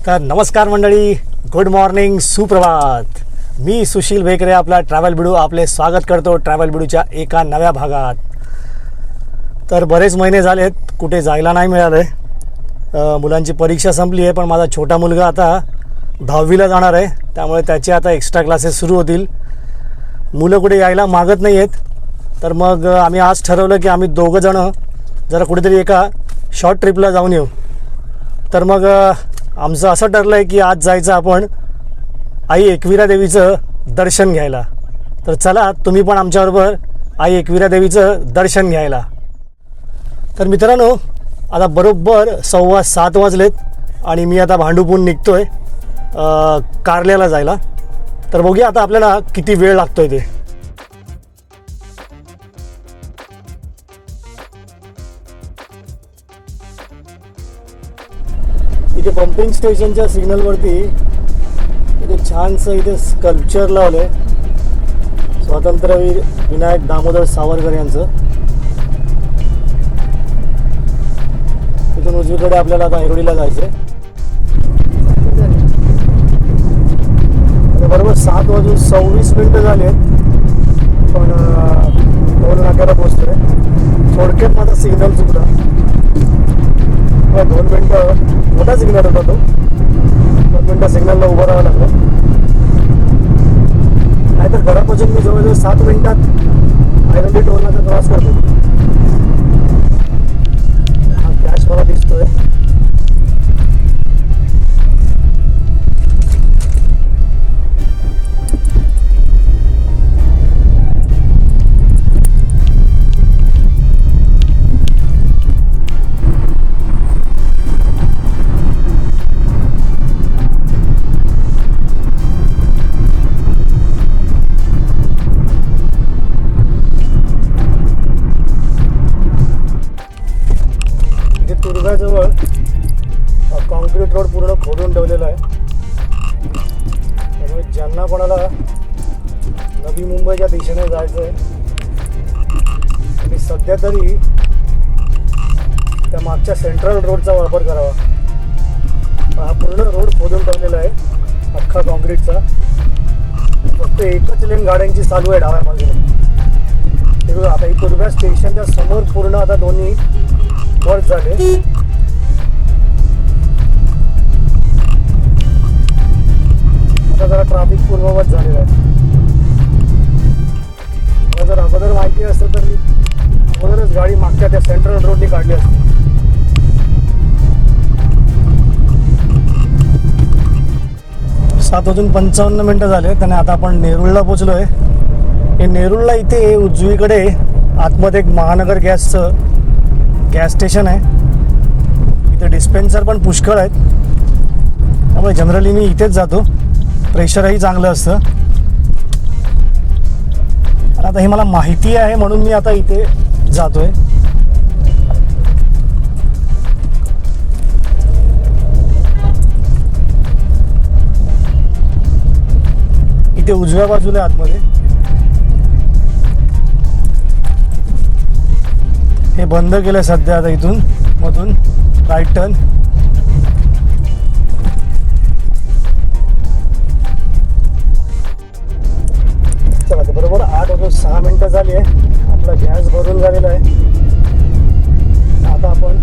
तर नमस्कार मंडळी, गुड मॉर्निंग, सुप्रभात. मी सुशील बेकरे आपला ट्रॅव्हल बिडू आपले स्वागत करतो ट्रॅव्हल बिडूच्या एका नव्या भागात. तर बरेच महिने झालेत कुठे जायला नाही मिळालं आहे. मुलांची परीक्षा संपली आहे, पण माझा छोटा मुलगा आता 10वीला जाणार आहे, त्यामुळे त्याचे आता एक्स्ट्रा क्लासेस सुरू होतील. मुलं कुठे यायला मागत नाही आहेत. तर मग आम्ही आज ठरवलं की आम्ही दोघंजणं जरा कुठेतरी एका शॉर्ट ट्रिपला जाऊन येऊ. तर मग आमचं असं ठरलं आहे की आज जायचं आपण आई एकविरा देवीचं दर्शन घ्यायला. तर चला तुम्ही पण आमच्याबरोबर आई एकविरा देवीचं दर्शन घ्यायला. तर मित्रांनो, आता बरोबर 7:15 वाजलेत आणि मी आता भांडूपहून निघतो आहे कारल्याला जायला. तर बघूया आता आपल्याला किती वेळ लागतो आहे ते. इथे पंपिंग स्टेशनच्या सिग्नलवरती इथे छानसं इथे स्कल्पचर लावलं आहे स्वातंत्र्यवीर विनायक दामोदर सावरकर यांचं. इथून उजवीकडे आपल्याला आता ऐरोलीला जायचं आहे. बरोबर 7:26 झाले, पण टोल नाक्याला पोहोचतोय. थोडक्यात माझा सिग्नल चुकला. 2 मिनटं मोठा सिग्नल होता तो. 2 मिनटं सिग्नलला उभं राहावं लागलं. नाहीतर घरापासून मी जवळजवळ 7 मिनिटात ऐरोली टोल नाका क्रॉस करतो. हा कॅश मला दिसतोय. तुर्भ्याजवळ कॉन्क्रीट रोड पूर्ण खोदून ठेवलेला आहे. त्यामुळे ज्यांना कोणाला नवी मुंबईच्या दिशेने जायचं आहे आणि सध्या तरी त्या मागच्या सेंट्रल रोडचा वापर करावा. हा पूर्ण रोड खोदून ठेवलेला आहे अख्खा कॉन्क्रीटचा. फक्त एकच लेन गाड्यांची चालू आहे डाव्या बाजूला. ते आता ही तुर्भ्या स्टेशनच्या समोर पूर्ण आता दोन्ही वर्क झाले. आता जरा ट्रॅफिक पूर्ववत झालेलं आहे. मला जर अगोदर माहिती असतं तर मी अगोदरच गाडी मागच्या त्या सेंट्रल रोडनी काढली असते. सात वाजून 55 झाले आणि आता आपण नेरूळला पोचलो आहे. हे नेरूळला इथे उजवीकडे आतमध्ये एक महानगर गॅसचं गॅस स्टेशन आहे. इथे डिस्पेन्सर पण पुष्कळ आहेत, त्यामुळे जनरली मी इथेच जातो. प्रेशरही चांगलं असतं. आणि आता हे मला माहिती आहे म्हणून मी आता इथे जातोय. इथे उजव्या बाजूला आतमध्ये हे बंद केलं सध्या. आता इथून मधून राईट टर्न. चला, बरोबर 8:06 झाली आहे. आपला गॅस भरून झालेला आहे. आता आपण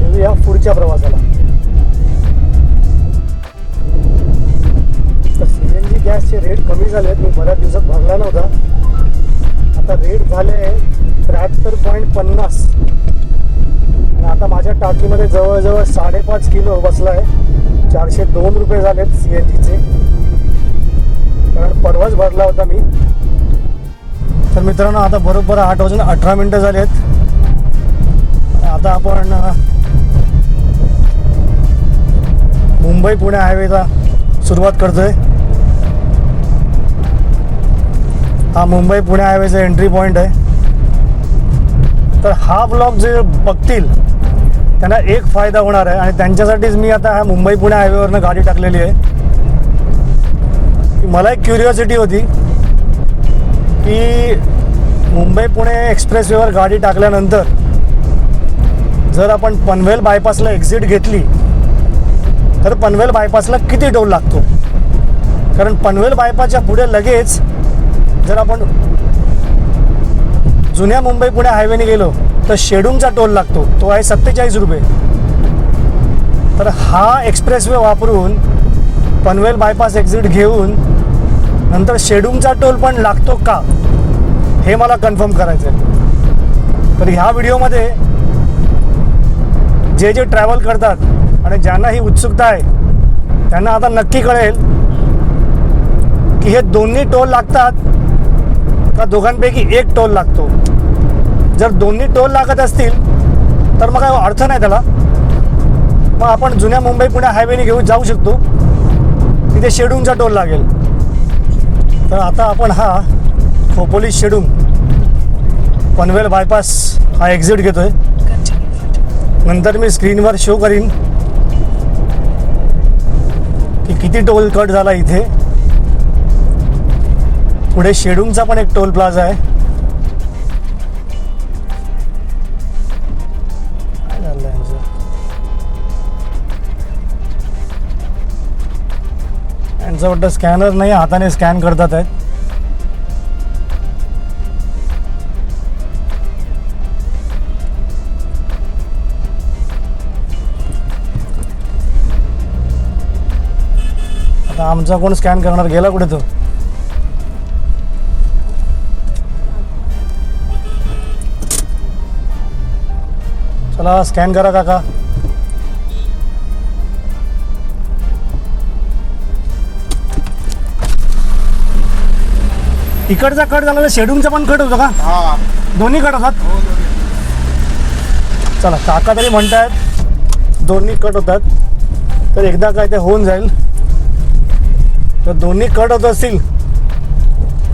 येऊया पुढच्या प्रवासाला. तर CNG गॅसचे रेट कमी झाले आहेत. मी बऱ्याच दिवसात भरला नव्हता. आता रेट झाले 73.50. आता माझ्या टाकीमध्ये जवळजवळ 5.5 किलो बसला आहे. 402 रुपये झालेत CNGचे, कारण परवाच भरला होता मी. तर मित्रांनो, आता बरोबर 8:18 झाले आहेत. आता आपण मुंबई पुणे हायवेला सुरुवात करतोय. हा मुंबई पुणे हायवेचा एंट्री पॉईंट आहे. तर हा ब्लॉग जे बघतील त्यांना एक फायदा होणार आहे, आणि त्यांच्यासाठीच मी आता हा मुंबई पुणे हायवेवरनं गाडी टाकलेली आहे. मला एक क्युरिओसिटी होती की मुंबई पुणे एक्सप्रेसवेवर गाडी टाकल्यानंतर जर आपण पनवेल बायपासला एक्झिट घेतली तर पनवेल बायपासला किती टोल लागतो. कारण पनवेल बायपासच्या पुढे लगेच जर आपण जुन्या मुंबई पुणे हायवेने गेलो तर शेडूंगचा टोल लागतो, तो आहे 47 रुपये. तर हा एक्सप्रेसवे वापरून पनवेल बायपास एक्झिट घेऊन नंतर शेडूंगचा टोल पण लागतो का हे मला कन्फर्म करायचं आहे. तर ह्या व्हिडिओमध्ये जे जे ट्रॅव्हल करतात आणि ज्यांना ही उत्सुकता आहे त्यांना आता नक्की कळेल की हे दोन्ही टोल लागतात का दोघांपैकी एक टोल लागतो. जर दोन्ही टोल लागत असतील तर मग काय अर्थ नाही त्याला, मग आपण जुन्या मुंबई पुणे हायवेने घेऊन जाऊ शकतो, तिथे शेडूंगचा टोल लागेल. तर आता आपण हा खोपोली शेडूंग पनवेल बायपास हा एक्झिट घेतोय. नंतर मी स्क्रीनवर शो करीन की किती टोल कट झाला. इथे पुढे शेडूंगचा पण एक टोल प्लाझा आहे. यांचं वाटतं स्कॅनर नाही, हाताने स्कॅन करतात आहेत. आता आमचा कोण स्कॅन करणार, गेला कुठे तो. चला स्कॅन करा काका. इकडचा कट झाला तर शेडूंगचा पण कट होतो का? दोन्ही कट होतात. चला काका तरी म्हणतायत दोन्ही कट होतात, तर एकदा काय ते होऊन जाईल. तर दोन्ही कट होत असतील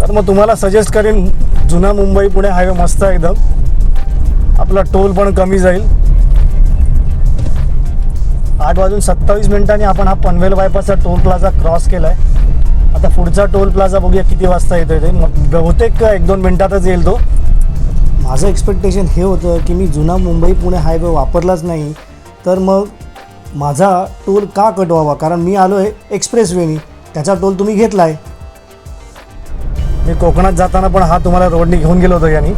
तर मग तुम्हाला सजेस्ट करेन जुना मुंबई पुणे हायवे मस्त आहे एकदम, आपला टोल पण कमी जाईल. 8:27 आपण हा पनवेल बायपासचा टोल प्लाझा क्रॉस केला आहे. आता पुढचा टोल प्लाझा बघूया किती वाजता येतो ते, बहुतेक 1-2 मिनटातच येईल तो. माझं एक्सपेक्टेशन हे होतं की मी जुना मुंबई पुणे हायवे वापरलाच नाही तर मग माझा टोल का कट व्हावा, कारण मी आलो आहे एक्सप्रेसवेनी, त्याचा टोल तुम्ही घेतला आहे. मी कोकणात जाताना पण हा तुम्हाला रोडनी घेऊन गेलो होतो. यानी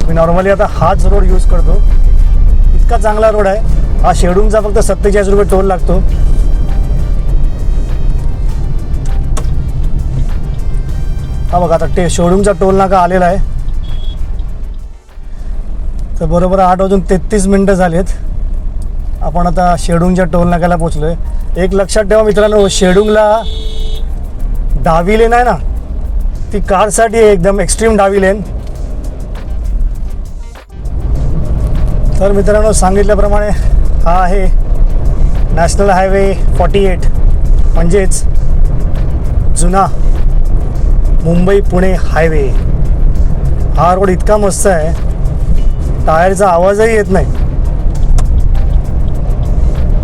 मी नॉर्मली आता हाच रोड यूज करतो, इतका चांगला रोड आहे. हा शेडूंगचा फक्त 47 रुपये टोल लागतो. हा बघा आता शेडूंगचा टोल नाका आलेला आहे. तर बरोबर 8:33 झालेत. आपण आता शेडूंगच्या टोल नाक्याला पोचलो आहे. एक लक्षात ठेवा मित्रांनो, शेडूंगला डावी लेन आहे ना, ती कारसाठी आहे, एकदम एक्स्ट्रीम डावी लेन. तर मित्रांनो सांगितल्याप्रमाणे हा आहे नॅशनल हायवे 48, म्हणजेच जुना मुंबई पुणे हायवे. हा रोड इतका मस्त आहे, टायरचा आवाजही येत नाही.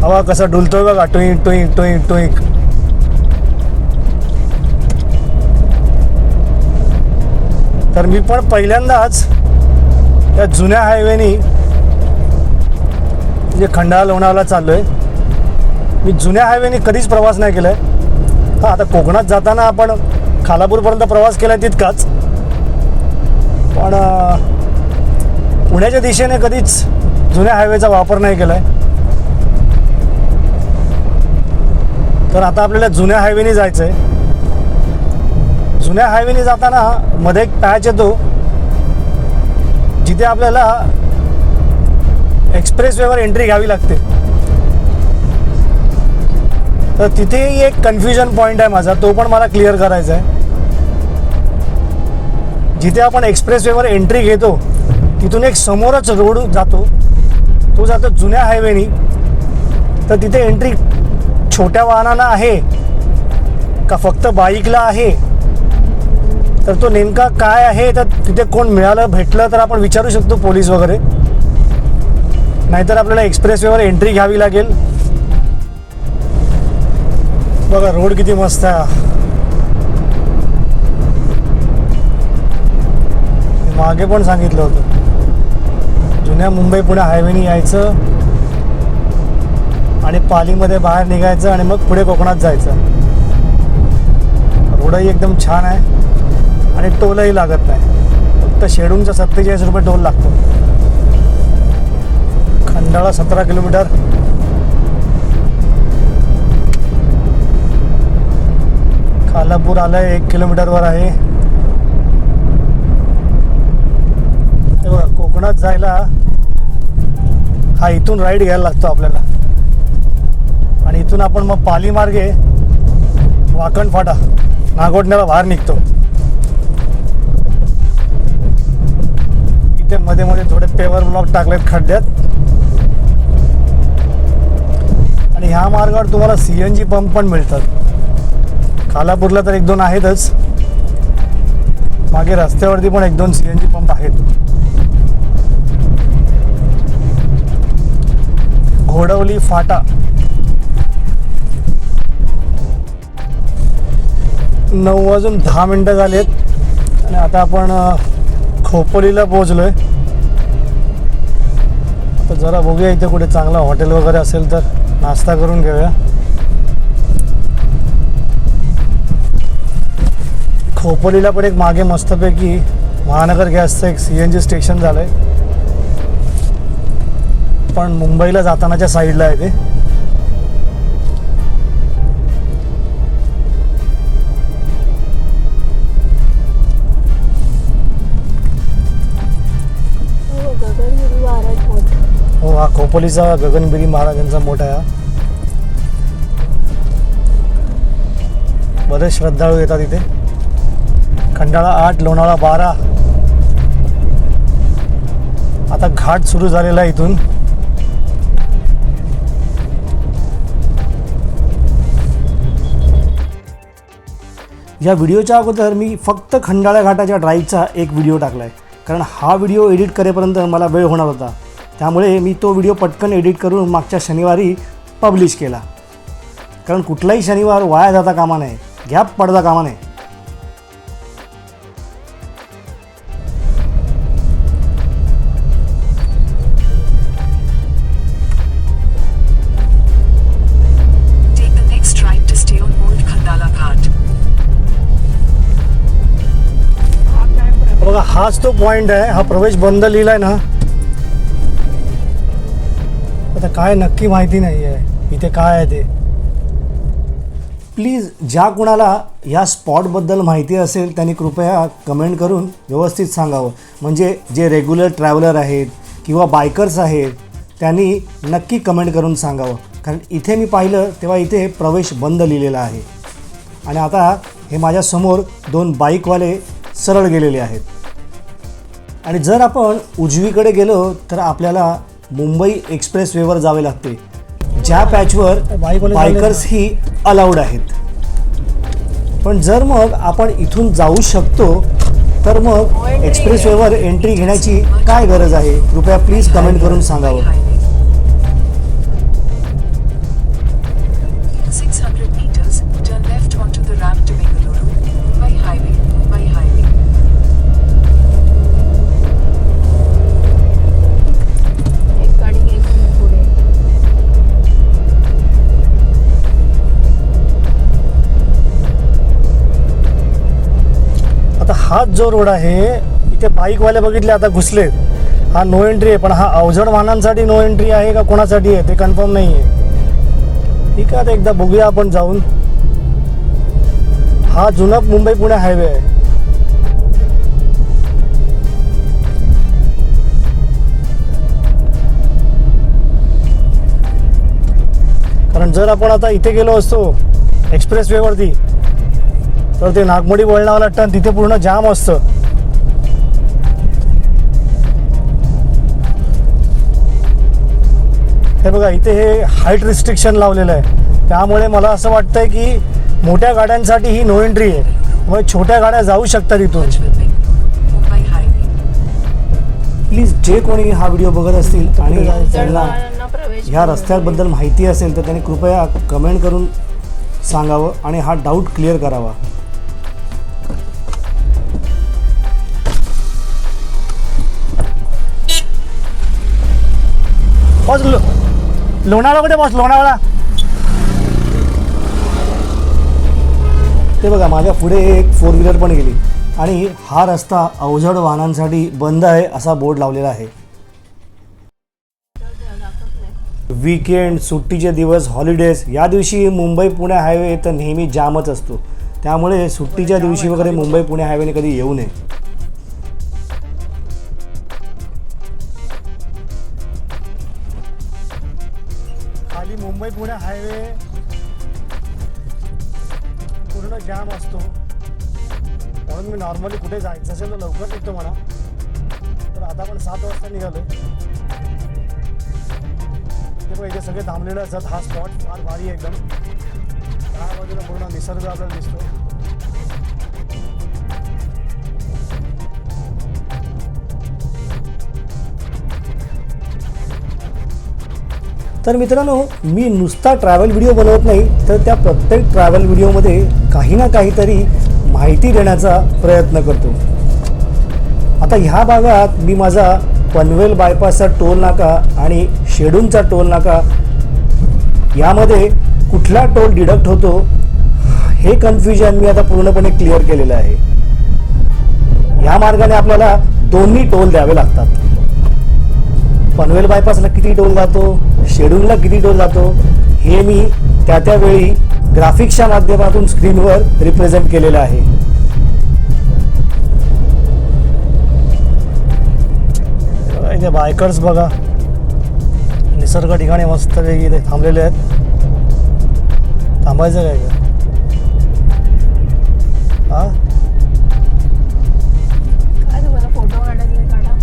हवा कसा डुलतोय बघा, टुईक टुईक टुईक टुईक. तर मी पण पहिल्यांदाच त्या जुन्या हायवेनी म्हणजे खंडाळा लोणावळा चाललो आहे. मी जुन्या हायवेनी कधीच प्रवास नाही केला आहे. हां, आता कोकणात जाताना आपण खालापूरपर्यंत प्रवास केला आहे तितकाच, पण पुण्याच्या दिशेने कधीच जुन्या हायवेचा वापर नाही केला आहे. तर आता आपल्याला जुन्या हायवेने जायचं आहे. जुन्या हायवेने जाताना मध्ये एक पॅच येतो जिथे आपल्याला एक्सप्रेसवेवर एंट्री घ्यावी लागते. तर तिथेही एक कन्फ्युजन पॉईंट आहे माझा, तो पण मला क्लिअर करायचा आहे. जिथे आपण एक्सप्रेसवेवर एंट्री घेतो तिथून एक समोरच रोड जातो, तो जातो जुन्या हायवेनी. तर तिथे एंट्री छोट्या वाहनांना आहे का फक्त बाईकला आहे, तर तो नेमका काय आहे. तर तिथे कोण मिळालं भेटलं तर आपण विचारू शकतो, पोलीस वगैरे. नाहीतर आपल्याला एक्सप्रेसवेवर एंट्री घ्यावी लागेल. बघा रोड किती मस्त आहे. मागे पण सांगितलं होतं जुन्या मुंबई पुणे हायवेने यायचं आणि पालीमध्ये बाहेर निघायचं आणि मग पुढे कोकणात जायचं. रोडही एकदम छान आहे आणि टोलही लागत नाही. फक्त शेडूंचा 47 रुपये टोल लागतो. खंडाळा 17 किलोमीटर. खालापूर आलंय 1 किलोमीटरवर आहे. तेव्हा कोकणात जायला हा इथून राईड घ्यायला लागतो आपल्याला आणि इथून आपण मग पाली मार्गे वाकण फाटा नागोठण्याला बाहेर निघतो. इथे मध्ये मध्ये थोडे पेवर ब्लॉक टाकलेत खड्ड्यात आणि ह्या मार्गावर तुम्हाला CNG पंप पण मिळतात. खालापूरला तर 1-2 आहेतच. मागे रस्त्यावरती पण 1-2 CNG पंप आहेत. घोडवली फाटा 9:10 झालेत आणि आता आपण खोपोलीला पोहोचलोय. आता जरा बघूया इथे कुठे चांगला हॉटेल वगैरे असेल तर नाश्ता करून घेऊया. खोपोलीला पण एक मागे मस्तपैकी महानगर गॅसचं एक CNG स्टेशन झालंय, पण मुंबईला जातानाच्या साईडला आहे ते. हो, हा खोपोलीचा गगनगिरी महाराजांचा मोठा आहे. बरेच श्रद्धाळू येतात इथे. खंडाळा 8, लोणावळा 12. आता घाट सुरू झालेला आहे इथून. या व्हिडिओच्या अगोदर मी फक्त खंडाळा घाटाच्या ड्राईव्हचा एक व्हिडिओ टाकला आहे, कारण हा व्हिडिओ एडिट करेपर्यंत मला वेळ होणार होता. त्यामुळे मी तो व्हिडिओ पटकन एडिट करून मागच्या शनिवारी पब्लिश केला, कारण कुठलाही शनिवार वाया जाता कामा नये, गॅप पडता कामा नये. बघा, हाच तो पॉइंट आहे. हा प्रवेश बंद लिहिलाय ना. आता काय नक्की माहिती नाही आहे इथे काय आहे ते. प्लीज ज्या कुणाला या स्पॉटबद्दल माहिती असेल त्यांनी कृपया कमेंट करून व्यवस्थित सांगावं. म्हणजे जे रेग्युलर ट्रॅव्हलर आहेत किंवा बायकर्स आहेत त्यांनी नक्की कमेंट करून सांगावं, कारण इथे मी पाहिलं तेव्हा इथे प्रवेश बंद लिहिलेला आहे आणि आता हे माझ्यासमोर 2 बाईकवाले सरळ गेलेले आहेत. आणि जर आपण उजवीकडे गेलो तर आपल्याला मुंबई एक्सप्रेसवेवर जावे लागते, ज्या पॅचवर बायकर्स ही अलाउड आहेत. पण जर मग आपण इथून जाऊ शकतो तर मग एक्सप्रेसवेवर एंट्री घेण्याची काय गरज आहे, कृपया प्लीज कमेंट करून सांगावं. हाच जो रोड आहे इथे बाईकवाले बघितले आता घुसले. हा नो एंट्री आहे, पण हा अवजड वाहनांसाठी नो एंट्री आहे का कोणासाठी आहे ते कन्फर्म नाही आहे. ठीक आहे, आता एकदा बघूया आपण जाऊन. हा जुना मुंबई पुणे हायवे आहे. कारण जर आपण आता इथे गेलो असतो एक्सप्रेसवेवरती तर ते नागमोडी वळणावाला टर्न तिथे पूर्ण जाम असतं. हे बघा, इथे हे हाईट रिस्ट्रिक्शन लावलेलं आहे, त्यामुळे मला असं वाटतंय की मोठ्या गाड्यांसाठी ही नो एंट्री आहे, मग छोट्या गाड्या जाऊ शकतात इथून. प्लीज जे कोणी हा व्हिडिओ बघत असतील आणि त्यांना ह्या रस्त्याबद्दल माहिती असेल तर त्यांनी कृपया कमेंट करून सांगावं आणि हा डाऊट क्लिअर करावा. लोणावळा कुठे बॉस? लोणावळा ते बघा, माझ्या पुढे एक 4 व्हीलर पण गेली आणि हा रस्ता अवजड वाहनांसाठी बंद आहे असा बोर्ड लावलेला आहे. वीकेंड, सुट्टीचे दिवस, हॉलिडेज या दिवशी मुंबई पुणे हायवे तर नेहमी जामच असतो. त्यामुळे सुट्टीच्या दिवशी वगैरे मुंबई पुणे हायवेने कधी येऊ नये. खाली मुंबई पुणे हायवे पूर्ण जाम असतो, म्हणून मी नॉर्मली कुठे जायचं असेल तर लवकर निघतो म्हणा. तर आता आपण 7 वाजता निघालो. ते इथे सगळे थांबलेले असतात. हा स्पॉट फार भारी आहे एकदम. त्या बाजूला पूर्ण निसर्ग आपल्याला दिसतो. तर मित्रांनो, मी नुसता ट्रॅव्हल व्हिडिओ बनवत नाही, तर त्या प्रत्येक ट्रॅव्हल व्हिडिओमध्ये काही ना काहीतरी माहिती देण्याचा प्रयत्न करतो. आता ह्या भागात मी माझा पनवेल बायपासचा टोल नाका आणि शेडूलचा टोल नाका यामध्ये कुठला टोल डिडक्ट होतो हे कन्फ्युजन मी आता पूर्णपणे क्लिअर केलेलं आहे. या मार्गाने आपल्याला दोन्ही टोल द्यावे लागतात. पनवेल बायपासला किती टोल जातो, शेड्यूलला किती टोल जातो हे मी त्यावेळी ग्राफिक्सच्या माध्यमातून स्क्रीनवर रिप्रेझेंट केलेलं आहे. इथे बायकर्स बघा, निसर्ग ठिकाणी मस्त वेगळी इथे थांबलेले आहेत. थांबायचं काय का? हा काय तुम्हाला फोटो काढायचे काढा.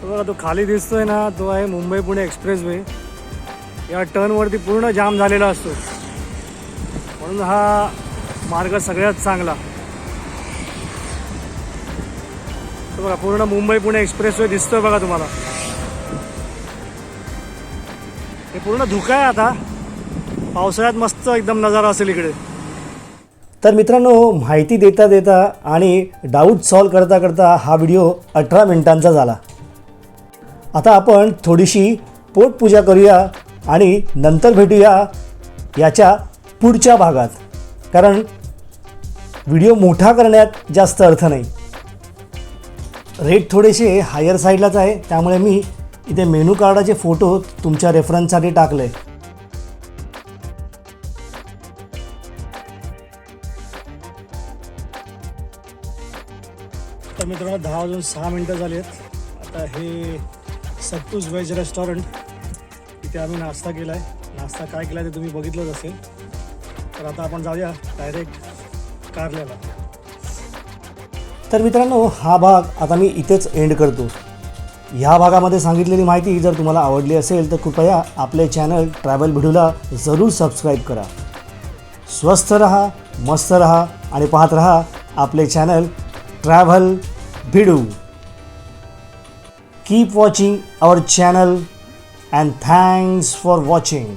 बघा, तो खाली दिसतोय ना, तो आहे मुंबई पुणे एक्सप्रेसवे. या टर्नवरती पूर्ण जाम झालेला असतो, म्हणून हा मार्ग सगळ्यात चांगला. तो बघा, पूर्ण मुंबई पुणे एक्सप्रेसवे दिसतोय बघा तुम्हाला. हे पूर्ण धुका आहे. आता पावसाळ्यात मस्त एकदम नजारा असेल इकडे. तर मित्रांनो, माहिती देता देता आणि डाऊट सॉल्व करता करता हा व्हिडिओ 18 मिनिटांचा झाला. आता आपण थोडीशी पोटपूजा करूया आणि नंतर भेटूया याच्या पुढच्या भागात, कारण व्हिडिओ मोठा करण्यात जास्त अर्थ नाही. रेट थोडेसे हायर साईडलाच आहे, त्यामुळे मी इथे मेनू कार्डाचे फोटो तुमच्या रेफरन्ससाठी टाकले. तर मित्रांनो, 10 वाजून 6 मिनटं झाली आहेत. आता हे सत्तूज व्हेज रेस्टॉरंट, इथे आम्ही नाश्ता केला आहे. नाश्ता काय केला ते तुम्ही बघितलंच असेल. तर आता आपण जाऊया डायरेक्ट कारल्याला. तर मित्रांनो, हा भाग आता मी इथेच एंड करतो. ह्या भागामध्ये सांगितलेली माहिती जर तुम्हाला आवडली असेल तर कृपया आपले चॅनल ट्रॅव्हल भिडूला जरूर सबस्क्राईब करा. स्वस्थ रहा, मस्त रहा आणि पाहत रहा आपले चॅनल ट्रॅव्हल भिडू. Keep watching our channel and thanks for watching.